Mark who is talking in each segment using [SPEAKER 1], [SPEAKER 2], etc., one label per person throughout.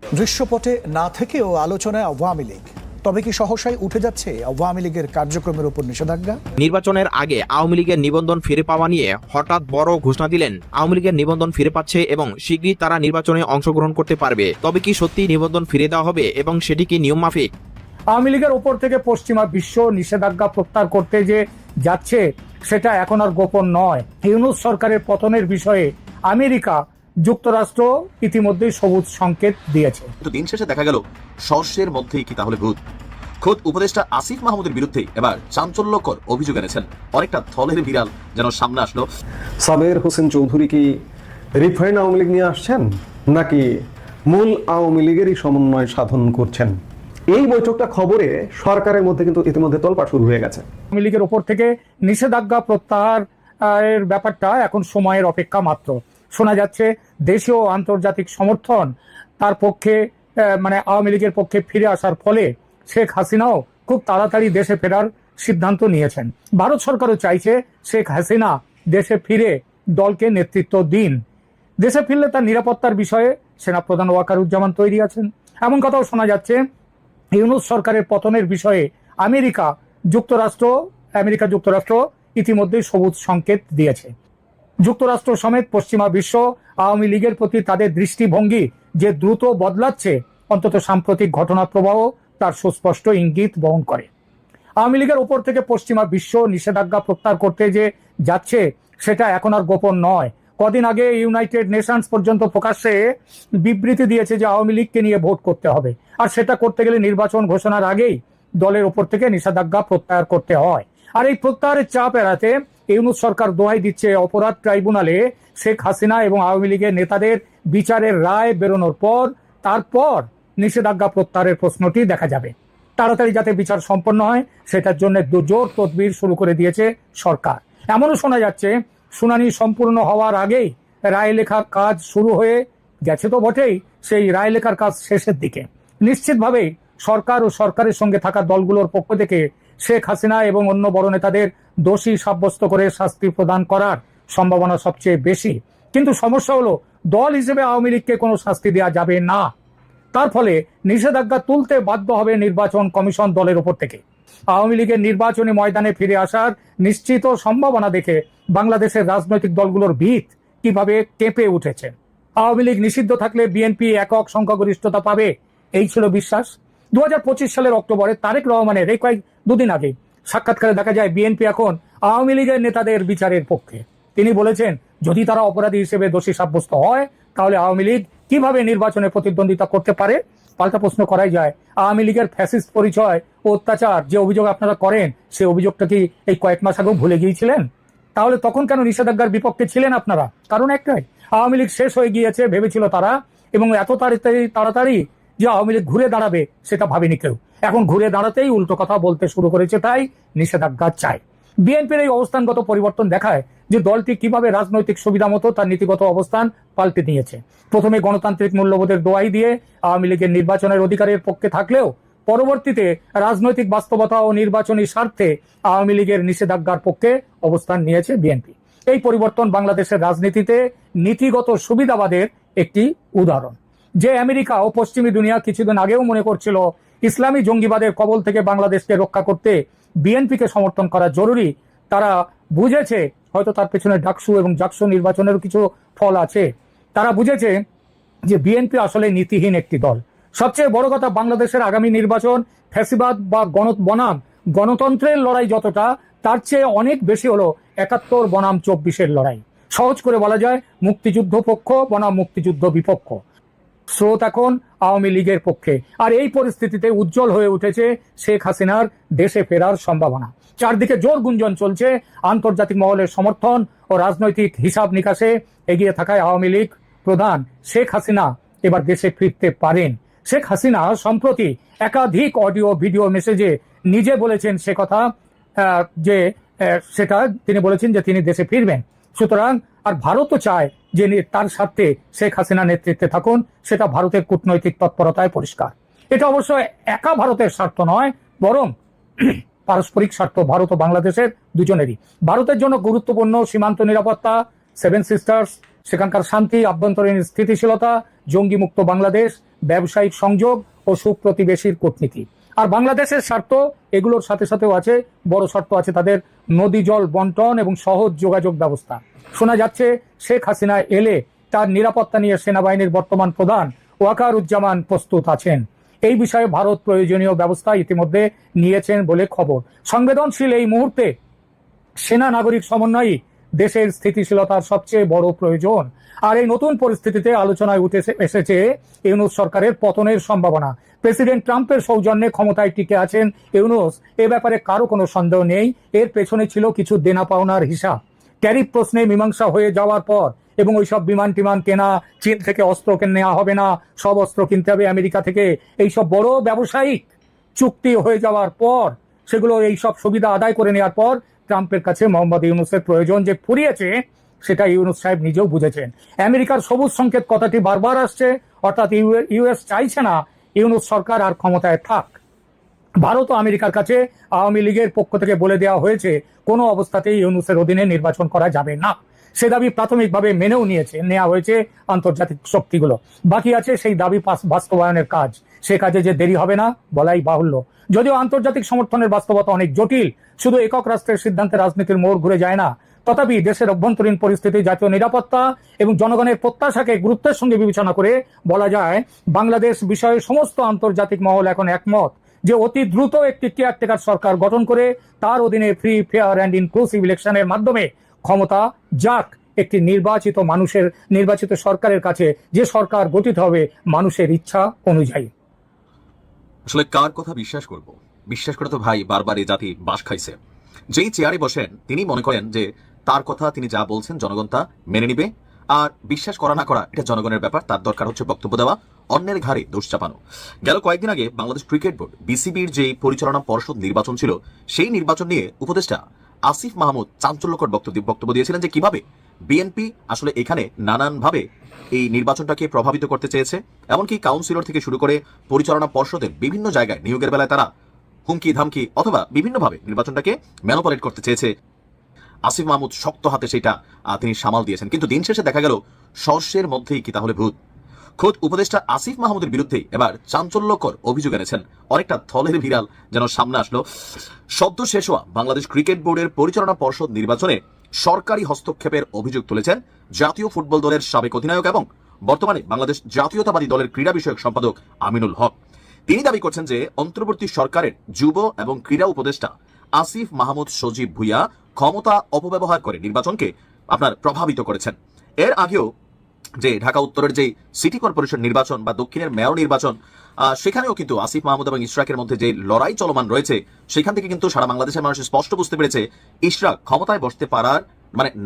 [SPEAKER 1] দৃশ্যপটে না থেকেও আলোচনায় আওয়ামী লীগ, তবে কি সহসাই উঠে যাচ্ছে আওয়ামী লীগের কার্যক্রমের উপর নিষেধাজ্ঞা?
[SPEAKER 2] নির্বাচনের আগে আওয়ামী লীগের নিবন্ধন ফিরে পাওয়া নিয়ে হঠাৎ বড় ঘোষণা দিলেন। আওয়ামী লীগের নিবন্ধন ফিরে পাচ্ছে এবং শীঘ্রই তারা নির্বাচনে অংশগ্রহণ করতে পারবে। তবে কি সত্যি নিবন্ধন ফিরে দেওয়া হবে এবং সেটি কি নিয়ম মাফিক?
[SPEAKER 3] আওয়ামী লীগের ওপর থেকে পশ্চিমা বিশ্ব নিষেধাজ্ঞা প্রত্যাহার করতে যে যাচ্ছে সেটা এখন আর গোপন নয়। ইউনূস সরকারের পতনের বিষয়ে আমেরিকা যুক্তরাষ্ট্র ইতিমধ্যেই সবুজ সংকেত দিয়েছে।
[SPEAKER 4] কিন্তু দিন শেষে দেখা গেল সর্ষের মধ্যেই কি তাহলে ভূত? খোদ উপদেষ্টা আসিফ মাহমুদের বিরুদ্ধে এবার চাঞ্চল্যকর অভিযোগ এনেছেন। অনেকটা থলের বিড়াল যেন সামনে আসলো।
[SPEAKER 5] সাবের হোসেন চৌধুরী কি রিফাইন্ড আওয়ামী লীগ নিয়ে আসছেন, নাকি মূল আওয়ামী লীগেরই সমন্বয় সাধন করছেন? এই বৈঠকটা খবরে সরকারের মধ্যে কিন্তু ইতিমধ্যে তোলপাড় শুরু হয়ে গেছে।
[SPEAKER 3] আওয়ামী লীগের ওপর থেকে নিষেধাজ্ঞা প্রত্যাহারের ব্যাপারটা এখন সময়ের অপেক্ষা মাত্র। শোনা যাচ্ছে দেশীয় ও আন্তর্জাতিক সমর্থন তার পক্ষে, মানে আওয়ামী লীগের পক্ষে ফিরে আসার ফলে শেখ হাসিনাও খুব তাড়াতাড়ি দেশে ফেরার সিদ্ধান্ত নিয়েছেন। ভারত সরকারও চাইছে শেখ হাসিনা দেশে ফিরে দলকে নেতৃত্ব দিন। দেশে ফিরলে তার নিরাপত্তার বিষয়ে সেনাপ্রধান ওয়াকারুজ্জামান তৈরি আছেন। এমন কথাও শোনা যাচ্ছে ইউনূস সরকারের পতনের বিষয়ে আমেরিকা যুক্তরাষ্ট্র ইতিমধ্যেই সবুজ সংকেত দিয়েছে। যুক্তরাষ্ট্র সমেত পশ্চিমা বিশ্ব আওয়ামী লীগের প্রতি তাদের দৃষ্টিভঙ্গি যে দ্রুত বদলাচ্ছে, অন্তত সাম্প্রতিক ঘটনা প্রবাহ তার সুস্পষ্ট ইঙ্গিত বহন করে। আওয়ামী লীগের ওপর থেকে পশ্চিমা বিশ্ব নিষেধাজ্ঞা প্রত্যাহার করতে যে যাচ্ছে সেটা এখন আর গোপন নয়। কদিন আগে ইউনাইটেড নেশনস পর্যন্ত প্রকাশ্যে বিবৃতি দিয়েছে যে আওয়ামী লীগকে নিয়ে ভোট করতে হবে, আর সেটা করতে গেলে নির্বাচন ঘোষণার আগেই দলের ওপর থেকে নিষেধাজ্ঞা প্রত্যাহার করতে হয়। আর এই প্রত্যাহারের চাপ এড়াতে ইউনূস সরকার দোহাই দিচ্ছে অপরাধ ট্রাইব্যুনালে শেখ হাসিনা এবং আওয়ামী লীগের নেতাদের বিচারের রায় বেরোনোর পর তারপর নিষেধাজ্ঞা প্রত্যাহারের প্রশ্নটি দেখা যাবে। তাড়াতাড়ি যাতে বিচার সম্পন্ন হয় সেটার জন্য জোর তদবির শুরু করে দিয়েছে সরকার। এমনও শোনা যাচ্ছে শুনানি সম্পূর্ণ হওয়ার আগেই রায় লেখার কাজ শুরু হয়ে গেছে তো বটেই, সেই রায় লেখার কাজ শেষের দিকে। নিশ্চিতভাবেই সরকার ও সরকারের সঙ্গে থাকা দলগুলোর পক্ষ থেকে শেখ হাসিনা এবং অন্য বড় নেতাদের দোষী সাব্যস্ত করে শাস্তি প্রদান করার সম্ভাবনা সবচেয়ে বেশি। কিন্তু সমস্যা হলো দল হিসেবে আওয়ামী লীগকে কোনো শাস্তি দেওয়া যাবে না। তার ফলে নিষেধাজ্ঞা তুলতে বাধ্য হবে নির্বাচন কমিশন দলের উপর থেকে। আওয়ামী লীগের নির্বাচনী ময়দানে ফিরে আসার নিশ্চিত সম্ভাবনা দেখে বাংলাদেশের রাজনৈতিক দলগুলোর ভিত কিভাবে কেঁপে উঠেছে। আওয়ামী লীগ নিষিদ্ধ থাকলে বিএনপি একক সংখ্যাগরিষ্ঠতা পাবে, এই ছিল বিশ্বাস। 2025 সালের অক্টোবরে তারেক রহমানের এই দুদিন আগে সাক্ষাৎকারে দেখা যায় বিএনপি এখন আওয়ামী লীগের নেতাদের বিচারের পক্ষে। তিনি বলেছেন যদি তারা অপরাধী হিসেবে দোষী সাব্যস্ত হয় তাহলে আওয়ামী লীগ কিভাবে নির্বাচনে প্রতিদ্বন্দ্বিতা করতে পারে। পাল্টা প্রশ্ন করাই যায়, আওয়ামী লীগের ফ্যাসিস্ট পরিচয় ও অত্যাচার যে অভিযোগ আপনারা করেন সে অভিযোগটা কি এই কয়েক মাস আগেও ভুলে গিয়েছিলেন? তাহলে তখন কেন নিষেধাজ্ঞার বিপক্ষে ছিলেন আপনারা? কারণ একটাই, আওয়ামী লীগ শেষ হয়ে গিয়েছে ভেবেছিল তারা, এবং এত তাড়াতাড়ি যে আওয়ামী লীগ ঘুরে দাঁড়াবে সেটা ভাবেনি কেউ। এখন ঘুরে দাঁড়াতেই উল্টো কথা বলতে শুরু করেছে, তাই নিষেধাজ্ঞা চায়। বিএনপির এই অবস্থানগত পরিবর্তন দেখায় যে দলটি কিভাবে রাজনৈতিক সুবিধা মতো তার নীতিগত অবস্থান পাল্টে নিয়েছে। প্রথমে গণতান্ত্রিক মূল্যবোধের দোহাই দিয়ে আওয়ামী লীগের নির্বাচনের অধিকারের পক্ষে থাকলেও পরবর্তীতে রাজনৈতিক বাস্তবতা ও নির্বাচনী স্বার্থে আওয়ামী লীগের নিষেধাজ্ঞার পক্ষে অবস্থান নিয়েছে বিএনপি। এই পরিবর্তন বাংলাদেশের রাজনীতিতে নীতিগত সুবিধাবাদের একটি উদাহরণ। যে আমেরিকা ও পশ্চিমী দুনিয়া কিছুদিন আগেও মনে করছিল ইসলামী জঙ্গিবাদের কবল থেকে বাংলাদেশকে রক্ষা করতে বিএনপিকে সমর্থন করা জরুরি, তারা বুঝেছে, হয়তো তার পেছনে ডাকসু এবং জাকসু নির্বাচনেরও কিছু ফল আছে, তারা বুঝেছে যে বিএনপি আসলে নীতিহীন একটি দল। সবচেয়ে বড় কথা, বাংলাদেশের আগামী নির্বাচন ফ্যাসিবাদ বা বনাম গণতন্ত্রের লড়াই যতটা, তার চেয়ে অনেক বেশি হলো 71 বনাম 24-এর লড়াই। সহজ করে বলা যায় মুক্তিযুদ্ধ পক্ষ বনাম মুক্তিযুদ্ধ বিপক্ষ। স্রোত এখন আওয়ামী লীগের পক্ষে। আর এই পরিস্থিতিতে উজ্জ্বল হয়ে উঠেছে শেখ হাসিনার দেশে ফেরার সম্ভাবনা। চারদিকে জোর গুঞ্জন চলছে আন্তর্জাতিক মহলের সমর্থন ও রাজনৈতিক হিসাব নিকাশে এগিয়ে থাকায় আওয়ামী লীগ প্রধান শেখ হাসিনা এবার দেশে ফিরতে পারেন। শেখ হাসিনা সম্প্রতি একাধিক অডিও ভিডিও মেসেজে নিজে বলেছেন সে কথা, যে সেটা তিনি বলেছেন যে তিনি দেশে ফিরবেন। সুতরাং আর ভারতও চায় যে তার স্বার্থে শেখ হাসিনা নেতৃত্বে থাকুন, সেটা ভারতের কূটনৈতিক তৎপরতায় পরিষ্কার। এটা অবশ্য একা ভারতের স্বার্থ নয়, বরং পারস্পরিক স্বার্থ ভারত ও বাংলাদেশের দুজনেরই। ভারতের জন্য গুরুত্বপূর্ণ সীমান্ত নিরাপত্তা, 7 সিস্টার্স সেখানকার শান্তি, আভ্যন্তরীণ স্থিতিশীলতা, জঙ্গিমুক্ত বাংলাদেশ, ব্যবসায়িক সংযোগ ও সুপ্রতিবেশীর কূটনীতি। আর বাংলাদেশের স্বার্থ এগুলোর সাথে সাথেও আছে, বড় শর্ত আছে তাদের নদী জল বন্টন এবং সহজ যোগাযোগ ব্যবস্থা। শোনা যাচ্ছে শেখ হাসিনা এলে তার নিরাপত্তা নিয়ে সেনাবাহিনীর বর্তমান প্রধান ওয়াকারুজ্জামান প্রস্তুত আছেন। এই বিষয়ে ভারত প্রয়োজনীয় ব্যবস্থা ইতিমধ্যে নিয়েছেন বলে খবর। সংবেদনশীল এই মুহূর্তে সেনা নাগরিক সমন্বয়ই দেশের স্থিতিশীলতার সবচেয়ে বড় প্রয়োজন। আর এই নতুন পরিস্থিতিতে আলোচনায় উঠে এসেছে ইউনূস সরকারের পতনের সম্ভাবনা। প্রেসিডেন্ট ট্রাম্পের সৌজন্যে ক্ষমতায় টিকে আছেন ইউনূস, এ ব্যাপারে কারো কোনো সন্দেহ নেই। এর পেছনে ছিল কিছু দেনা পাওনার হিসাব। ট্যারিফ প্রশ্নে মীমাংসা হয়ে যাওয়ার পর এবং ওইসব বিমান টিমান কেনা, চীন থেকে অস্ত্র নেওয়া হবে না, সব অস্ত্র কিনতে হবে আমেরিকা থেকে, এইসব বড় ব্যবসায়িক চুক্তি হয়ে যাওয়ার পর, সেগুলো এইসব সুবিধা আদায় করে নেওয়ার পর ট্রাম্পের কাছে মোহাম্মদ ইউনূসের প্রয়োজন যে ফুরিয়েছে, সেটা ইউনূস সাহেব নিজেও বুঝেছেন। আমেরিকার সবুজ সংকেত কথাটি বারবার আসছে, অর্থাৎ ইউএস চাইছে না ইউনূস সরকার আর ক্ষমতায় থাক। ভারত ও আমেরিকার কাছে আওয়ামী লীগের পক্ষ থেকে বলে দেওয়া হয়েছে কোনো অবস্থাতেই ইউনূসের অধীনে নির্বাচন করা যাবে না। সে দাবি প্রাথমিকভাবে মেনেও নেওয়া হয়েছে আন্তর্জাতিক শক্তিগুলো। বাকি আছে সেই দাবি বাস্তবায়নের কাজ। সে কাজে যে দেরি হবে না বলাই বাহুল্য। যদিও আন্তর্জাতিক সমর্থনের বাস্তবতা অনেক জটিল, শুধু একক রাষ্ট্রের সিদ্ধান্তে রাজনীতির মোড় ঘুরে যায় না। তথাপি দেশের অভ্যন্তরীণ পরিস্থিতি, জাতীয় নিরাপত্তা এবং জনগণের প্রত্যাশাকে গুরুত্বের সঙ্গে বিবেচনা করে বলা যায় বাংলাদেশ বিষয়ে সমস্ত আন্তর্জাতিক মহল এখন একমত যে অতি দ্রুত একটি কেয়ারটেকার সরকার গঠন করে তার অধীনে ফ্রি, ফেয়ার অ্যান্ড ইনক্লুসিভ ইলেকশনের মাধ্যমে ক্ষমতা যাক একটি নির্বাচিত সরকারের কাছে, যে সরকার গঠিত হবে মানুষের ইচ্ছা অনুযায়ী।
[SPEAKER 4] আসলে কার কথা বিশ্বাস করব? বিশ্বাস করে তো ভাই বারবার এই জাতি বাস খাইছে। যেই চেয়ারে বসেন তিনি মনে করেন যে তার কথা তিনি যা বলছেন জনগণ তা মেনে নিবে, আর বিশ্বাস করা না করা এটা জনগণের ব্যাপার। তার দরকার হচ্ছে বক্তব্য দেওয়া, অন্যের ঘাড়ে দোষ চাপানো। গেল কয়েকদিন আগে বাংলাদেশ ক্রিকেট বোর্ড বিসিবির যে পরিচালনা পর্ষদ নির্বাচন ছিল, সেই নির্বাচন নিয়ে উপদেষ্টা আসিফ মাহমুদ চাঞ্চল্যকর বক্তব্য দিয়েছিলেন যে কিভাবে বিএনপি আসলে এখানে নানানভাবে এই নির্বাচনটাকে প্রভাবিত করতে চেয়েছে। এমনকি কাউন্সিলর থেকে শুরু করে পরিচালনা পর্ষদের বিভিন্ন জায়গায় নিয়োগের বেলায় তারা হুমকি ধামকি অথবা বিভিন্নভাবে নির্বাচনটাকে ম্যানিপুলেট করতে চেয়েছে। আসিফ মাহমুদ শক্ত হাতে সেটা তিনি সামাল দিয়েছেন। কিন্তু দিন শেষে দেখা গেল সর্ষের মধ্যেই কি তাহলে ভূত। খোদ উপদেষ্টা আসিফ মাহমুদের বিরুদ্ধে এবার চাঞ্চল্যকর অভিযোগ এনেছেন। অনেকটা থলের বিড়াল যেন সামনে আসলো। সদ্য শেষ হওয়া বাংলাদেশ ক্রিকেট বোর্ডের পরিচালনা পর্ষদ নির্বাচনে সরকারি হস্তক্ষেপের অভিযোগ তুলেছেন জাতীয় ফুটবল দলের সাবেক অধিনায়ক এবং বর্তমানে বাংলাদেশ জাতীয়তাবাদী দলের ক্রীড়া বিষয়ক সম্পাদক আমিনুল হক। তিনি দাবি করছেন যে অন্তর্বর্তী সরকারের যুব এবং ক্রীড়া উপদেষ্টা আসিফ মাহমুদ সজীব ভুইয়া ক্ষমতা অপব্যবহার করে নির্বাচনকে প্রভাবিত করেছেন। এর আগেও যে ঢাকা উত্তরের যে সিটি কর্পোরেশন নির্বাচন বা দক্ষিণের মেয়র নির্বাচন, সেখানেও কিন্তু আসিফ মাহমুদ এবং ইশরাকের মধ্যে যে লড়াই চলমান রয়েছে, সেখান থেকে কিন্তু সারা বাংলাদেশের মানুষ স্পষ্ট বুঝতে পেরেছে ইশরাক ক্ষমতায় বসতে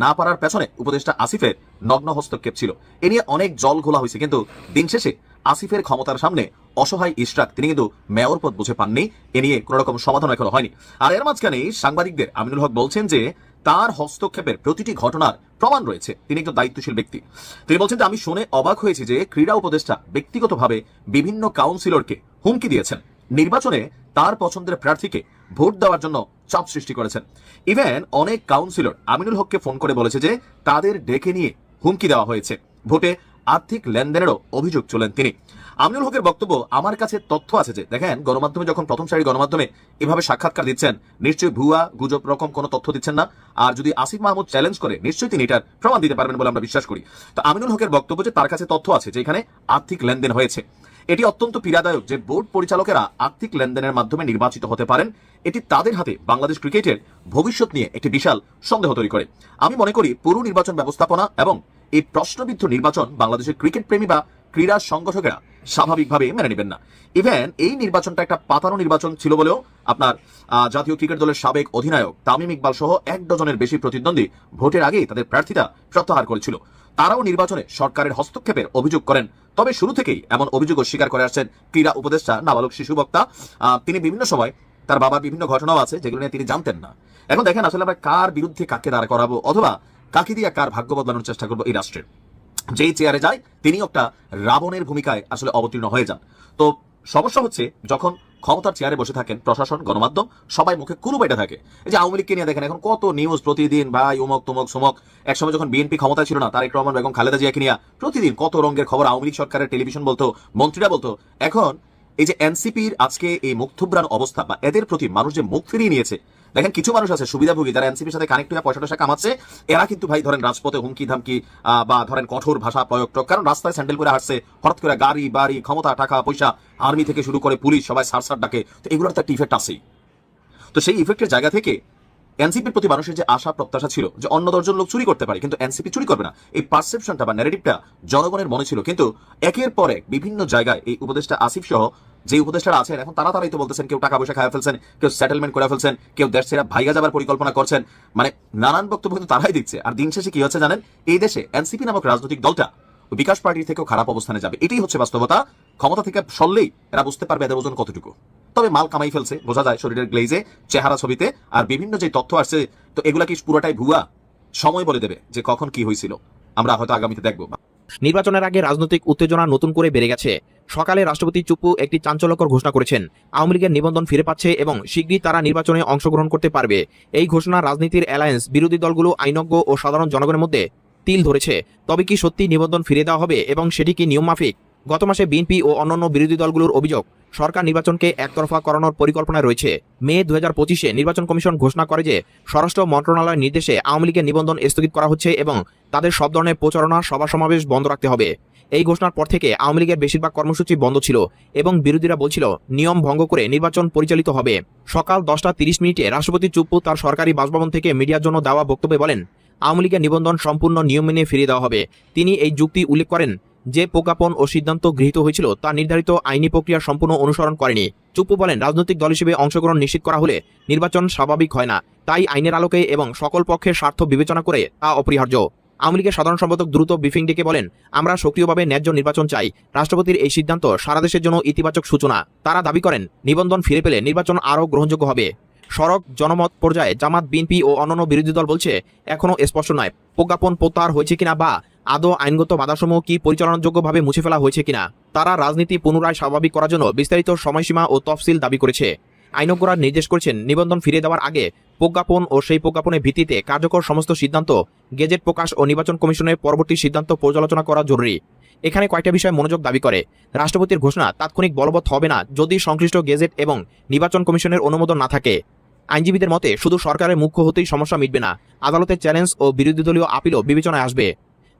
[SPEAKER 4] না পারার পেছনে উপদেষ্টা আসিফের নগ্ন হস্তক্ষেপ ছিল। এ নিয়ে অনেক জল ঘোলা হয়েছে, কিন্তু দিন শেষে আসিফের ক্ষমতার সামনে অসহায় ইশরাক তিনি কিন্তু মেয়র পদ বুঝে পাননি। এ নিয়ে কোন রকম সমাধান এখনো হয়নি। আর এর মাঝখানে সাংবাদিকদের আমিনুল হক বলছেন যে তার হস্তক্ষেপের প্রতিটি ঘটনার প্রমাণ রয়েছে। তিনি একজন দায়িত্বশীল ব্যক্তি। তিনি বলছেন যে আমি শুনে অবাক হয়েছি যে ক্রীড়া উপদেষ্টা ব্যক্তিগতভাবে বিভিন্ন কাউন্সিলরকে হুমকি দিয়েছেন, নির্বাচনে তার পছন্দের প্রার্থীকে ভোট দেওয়ার জন্য চাপ সৃষ্টি করেছেন। ইভেন অনেক কাউন্সিলর আমিনুল হককে ফোন করে বলেছে যে তাদের ডেকে নিয়ে হুমকি দেওয়া হয়েছে। ভোটে আর্থিক লেনদেনেরও অভিযোগ তোলেন তিনি। আমিনুল হকের বক্তব্য, আমার কাছে তথ্য আছে যে দেখেন গণমাধ্যমে যখন প্রথম সারির গণমাধ্যমে এভাবে সাক্ষাৎকার দিচ্ছেন, নিশ্চয়ই ভুয়া গুজব রকম কোনো তথ্য দিচ্ছেন না। আর যদি আসিফ মাহমুদ চ্যালেঞ্জ করে নিশ্চয়ই তিনি এটার প্রমাণ দিতে পারবেন বলে আমরা বিশ্বাস করি। তো আমিনুল হকের বক্তব্য যে তার কাছে তথ্য আছে যে এখানে আর্থিক লেনদেন হয়েছে। এটি অত্যন্ত পীড়াদায়ক যে বোর্ড পরিচালকেরা আর্থিক লেনদেনের মাধ্যমে নির্বাচিত হতে পারেন। এটি তাদের হাতে বাংলাদেশ ক্রিকেটের ভবিষ্যৎ নিয়ে একটি বিশাল সন্দেহ তৈরি করে। আমি মনে করি পুরো নির্বাচন ব্যবস্থাপনা এবং এই প্রশ্নবিদ্ধ নির্বাচন বাংলাদেশের ক্রিকেট প্রেমী বা ক্রীড়া সংগঠকেরা স্বাভাবিকভাবে মেনে নেবেন না। ইভেন এই নির্বাচনটা একটা পাতানো নির্বাচন ছিল বলেও জাতীয় ক্রিকেট দলের সাবেক অধিনায়ক তামিম ইকবাল সহ 1 ডজনের বেশি প্রতিদ্বন্দ্বী ভোটের আগেই তাদের প্রার্থিতা প্রত্যাহার করেছিল। তারাও নির্বাচনে সরকারের হস্তক্ষেপের অভিযোগ করেন। তবে শুরু থেকেই এমন অভিযোগ অস্বীকার করে আসছেন ক্রীড়া উপদেষ্টা নাবালক শিশু বক্তা। তিনি বিভিন্ন সময় তার বাবার বিভিন্ন ঘটনাও আছে যেগুলো নিয়ে তিনি জানতেন না। এখন দেখেন আসলে আমরা কার বিরুদ্ধে কাকে দাঁড় করাবো অথবা কাকে দিয়ে কার ভাগ্য বদলানোর চেষ্টা করবো এই রাষ্ট্রের। যেই চেয়ারে যায় তিনি একটা রাবণের ভূমিকায় আসলে অবতীর্ণ হয়ে যান। তো সমস্যা হচ্ছে যখন ক্ষমতার চেয়ারে বসে থাকেন প্রশাসন, গণমাধ্যম, সবাই মুখে কুলু বেটে থাকে। এই যে আওয়ামী লীগকে নিয়ে দেখেন এখন কত নিউজ প্রতিদিন, ভাই উমক তুমক সুমক। একসময় যখন বিএনপি ক্ষমতায় ছিল না, তারেক রহমান বেগম খালেদা জিয়াকে নিয়ে প্রতিদিন কত রঙের খবর আওয়ামী লীগ সরকারের টেলিভিশন বলতো, মন্ত্রীরা বলতো। এখন এই যে এনসিপির আজকে এই মুখ থুবড়ানো অবস্থা বা এদের প্রতি মানুষ যে মুখ ফিরিয়ে নিয়েছে, দেখেন কিছু মানুষ আছে সুবিধাভোগী যারা এনসিপির সাথে কানেক্ট হয়ে পয়সা টয়সা কামাচ্ছে, এরা কিন্তু ভাই ধরেন রাজপথে হুমকি ধামকি বা ধরেন কঠোর ভাষা প্রয়োগ, কারণ রাস্তায় স্যান্ডেল করে হাঁটছে, হঠাৎ করে গাড়ি বাড়ি ক্ষমতা টাকা পয়সা, আর্মি থেকে শুরু করে পুলিশ সবাই সার ডাকে, তো এগুলোর তো একটা ইফেক্ট আছেই। তো সেই ইফেক্টের জায়গা থেকে এনসিপির প্রতি মানুষের যে আশা প্রত্যাশা ছিল যে অন্য 10 জন লোক চুরি করতে পারে কিন্তু এনসিপি চুরি করবে না, এই পারসেপশনটা বা ন্যারেটিভটা জনগণের মনে ছিল। কিন্তু একের পর এক বিভিন্ন জায়গায় এই উপদেষ্টা আসিফ সহ যে উপদেষ্টারা আছেন এখন তারাই তো বলতেছেন কেউ টাকা পয়সা খাওয়া ফেলছেন, কেউ সেটেলমেন্ট করে ফেলছেন, কেউ দেশ ছেড়ে ভাইগা যাবার পরিকল্পনা করছেন, মানে নানান বক্তব্য কিন্তু তারাই দিচ্ছে। আর দিন শেষে কি হচ্ছে জানেন, এই দেশে এনসিপি নামক রাজনৈতিক দলটা বিকাশ পার্টির থেকেও খারাপ অবস্থানে যাবে। এটাই হচ্ছে বাস্তবতা। ক্ষমতা থেকে সরলেই এরা বুঝতে পারবে এদের ওজন কতটুকু। তবে মাল কামাই ফেলছে বোঝা যায় শরীরের গ্লেজে, চেহারা ছবিতে, আর বিভিন্ন যে তথ্য আসছে, তো এগুলা কি পুরোটাই ভুয়া? সময় বলে দেবে যে কখন কি হয়েছিল, আমরা হয়তো আগামীতে দেখবো।
[SPEAKER 2] নির্বাচনের আগে রাজনৈতিক উত্তেজনা নতুন করে বেড়ে গেছে। সকালে রাষ্ট্রপতি চুপ্পু একটি চাঞ্চল্যকর ঘোষণা করেছেন, আওয়ামী লীগের নিবন্ধন ফিরে পাচ্ছে এবং শীঘ্রই তারা নির্বাচনে অংশগ্রহণ করতে পারবে। এই ঘোষণা রাজনীতির অ্যালায়েন্স, বিরোধী দলগুলো, আইনজ্ঞ ও সাধারণ জনগণের মধ্যে তিল ধরেছে। তবে কি সত্যি নিবন্ধন ফিরে দেওয়া হবে এবং সেটি কি নিয়ম মাফিক? গত মাসে বিএনপি ও অন্যান্য বিরোধী দলগুলোর অভিযোগ, সরকার নির্বাচনকে একতরফা করানোর পরিকল্পনা রয়েছে। মে 2025-এ নির্বাচন কমিশন ঘোষণা করে যে স্বরাষ্ট্র মন্ত্রণালয়ের নির্দেশে আওয়ামী লীগের নিবন্ধন স্থগিত করা হচ্ছে এবং তাদের সব ধরনের প্রচারণা, সভা সমাবেশ বন্ধ রাখতে হবে। এই ঘোষণার পর থেকে আওয়ামী লীগের বেশিরভাগ কর্মসূচি বন্ধ ছিল এবং বিরোধীরা বলছিল নিয়ম ভঙ্গ করে নির্বাচন পরিচালিত হবে। সকাল 10:30 রাষ্ট্রপতি চুপ্পু তার সরকারি বাসভবন থেকে মিডিয়ার জন্য দেওয়া বক্তব্যে বলেন, আওয়ামী লীগের নিবন্ধন সম্পূর্ণ নিয়ম মেনে ফিরিয়ে দেওয়া হবে। তিনি এই যুক্তি উল্লেখ করেন যে প্রজ্ঞাপন ও সিদ্ধান্ত গৃহীত হয়েছিল তা নির্ধারিত আইনি প্রক্রিয়া সম্পূর্ণ অনুসরণ করেনি। চুপ্পু বলেন, রাজনৈতিক দল হিসেবে অংশগ্রহণ নিশ্চিত করা হলে নির্বাচন স্বাভাবিক হয় না, তাই আইনের আলোকে এবং সকল পক্ষের স্বার্থ বিবেচনা করে তা অপরিহার্য। আওয়ামী লীগের সাধারণ সম্পাদক দ্রুত ব্রিফিং ডেকে বলেন, আমরা সক্রিয়ভাবে ন্যায্য নির্বাচন চাই। রাষ্ট্রপতির এই সিদ্ধান্ত সারা দেশের জন্য ইতিবাচক সূচনা। তারা দাবি করেন, নিবন্ধন ফিরে পেলে নির্বাচন আরও গ্রহণযোগ্য হবে। সড়ক জনমত পর্যায়ে জামাত, বিএনপি ও অন্যান্য বিরোধী দল বলছে এখনও স্পষ্ট নয় প্রজ্ঞাপন প্রত্যাহার হয়েছে কিনা বা আদৌ আইনগত বাধাসমূহ কি পরিচালনাযোগ্যভাবে মুছে ফেলা হয়েছে কিনা। তারা রাজনীতি পুনরায় স্বাভাবিক করার জন্য বিস্তারিত সময়সীমা ও তফসিল দাবি করেছে। আইনজ্ঞরা নির্দেশ করেছেন, নিবন্ধন ফিরে দেওয়ার আগে প্রজ্ঞাপন ও সেই প্রজ্ঞাপনের ভিত্তিতে কার্যকর সমস্ত সিদ্ধান্ত গেজেট প্রকাশ ও নির্বাচন কমিশনের পরবর্তী সিদ্ধান্ত পর্যালোচনা করা জরুরি। এখানে কয়েকটা বিষয় মনোযোগ দাবি করে। রাষ্ট্রপতির ঘোষণা তাৎক্ষণিক বলবৎ হবে না যদি সংশ্লিষ্ট গেজেট এবং নির্বাচন কমিশনের অনুমোদন না থাকে। আইনজীবীদের মতে শুধু সরকারের মুখ্য হতেই সমস্যা মিটবে না, আদালতের চ্যালেঞ্জ ও বিরোধী দলীয় আপিলও বিবেচনায় আসবে।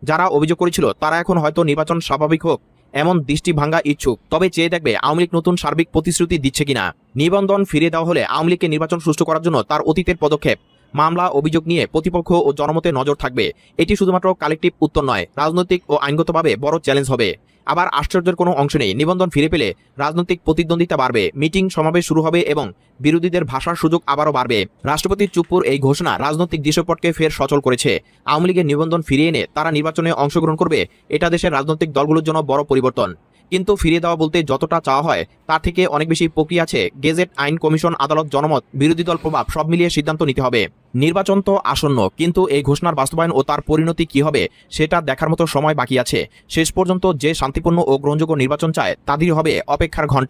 [SPEAKER 2] যারা অভিযোগ করেছিল তারা এখন হয়তো নির্বাচন স্বাভাবিক হোক এমন দৃষ্টি ভাঙ্গা ইচ্ছুক, তবে চেয়ে দেখবে আওয়ামী লীগ নতুন সার্বিক প্রতিশ্রুতি দিচ্ছে কিনা। নিবন্ধন ফিরিয়ে দেওয়া হলে আওয়ামী লীগকে নির্বাচন সুষ্ঠু করার জন্য তার অতীতের পদক্ষেপ, মামলা, অভিযোগ নিয়ে প্রতিপক্ষ ও জনমতে নজর থাকবে। এটি শুধুমাত্র কালেকটিভ উত্তর নয়, রাজনৈতিক ও আইনগতভাবে বড় চ্যালেঞ্জ হবে। আবার আশ্চর্যের কোনো অংশ নেই, নিবন্ধন ফিরে পেলে রাজনৈতিক প্রতিদ্বন্দ্বিতা বাড়বে, মিটিং সমাবেশ শুরু হবে এবং বিরোধীদের ভাষার সুযোগ আবারও বাড়বে। রাষ্ট্রপতি চুপ্পুর এই ঘোষণা রাজনৈতিক দৃশ্যপটকে ফের সচল করেছে। আওয়ামী লীগের নিবন্ধন ফিরিয়ে এনে তারা নির্বাচনে অংশগ্রহণ করবে, এটা দেশের রাজনৈতিক দলগুলোর জন্য বড় পরিবর্তন। কিন্তু ফিরিয়ে দেওয়া বলতে যতটা চাওয়া হয় তার থেকে অনেক বেশি প্রক্রিয়া আছে। গেজেট, আইন কমিশন, আদালত, জনমত, বিরোধী দল প্রভাব সব মিলিয়ে সিদ্ধান্ত নিতে হবে। নির্বাচন তো আসন্ন, কিন্তু এই ঘোষণার বাস্তবায়ন ও তার পরিণতি কি হবে সেটা দেখার মতো সময় বাকি আছে। শেষ পর্যন্ত যে শান্তিপূর্ণ ও গ্রহণযোগ্য নির্বাচন চায় তাদেরই হবে অপেক্ষার ঘণ্টা।